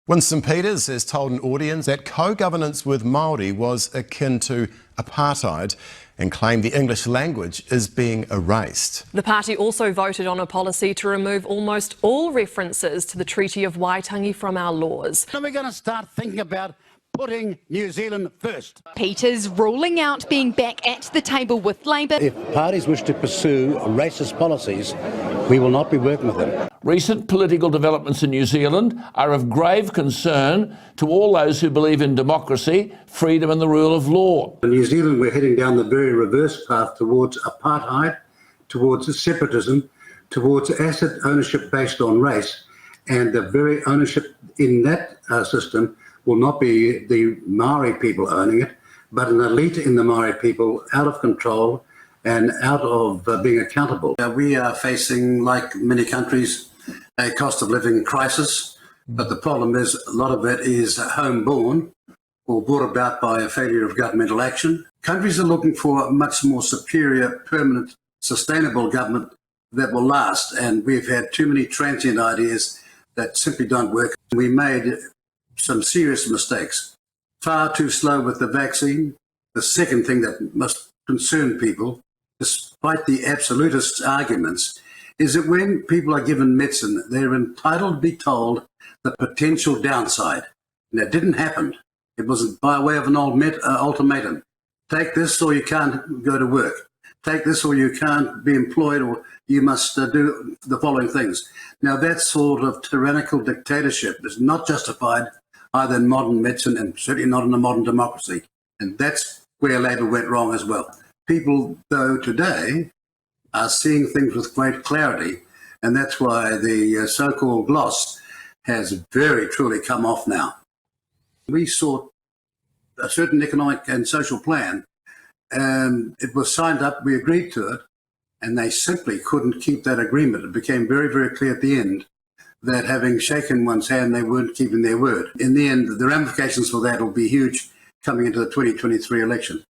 Winston Peters has told an audience that co-governance with Māori was akin to apartheid and claimed the English language is being erased. The party also voted on a policy to remove almost all references to the Treaty of Waitangi from our laws. So we're going to start thinking about putting New Zealand first. Peters ruling out being back at the table with Labour. If parties wish to pursue racist policies, we will not be working with them. Recent political developments in New Zealand are of grave concern to all those who believe in democracy, freedom and the rule of law. In New Zealand, we're heading down the very reverse path towards apartheid, towards separatism, towards asset ownership based on race, and the very ownership in that system will not be the Maori people owning it, but an elite in the Maori people out of control and out of being accountable. We are facing, like many countries, a cost of living crisis, but the problem is a lot of it is home-born or brought about by a failure of governmental action. Countries are looking for a much more superior, permanent, sustainable government that will last, and we've had too many transient ideas that simply don't work. We made some serious mistakes. Far too slow with the vaccine. The second thing that must concern people, despite the absolutist arguments, is that when people are given medicine, they're entitled to be told the potential downside. And that didn't happen. It was by way of an ultimatum. Take this or you can't go to work. Take this or you can't be employed, or you must do the following things. Now, that sort of tyrannical dictatorship is not justified either in modern medicine and certainly not in a modern democracy. And that's where Labour went wrong as well. People, though, today are seeing things with great clarity, and that's why the so-called gloss has very truly come off now. We sought a certain economic and social plan, and it was signed up, we agreed to it, and they simply couldn't keep that agreement. It became very, very clear at the end that having shaken one's hand, they weren't keeping their word. In the end, the ramifications for that will be huge coming into the 2023 election.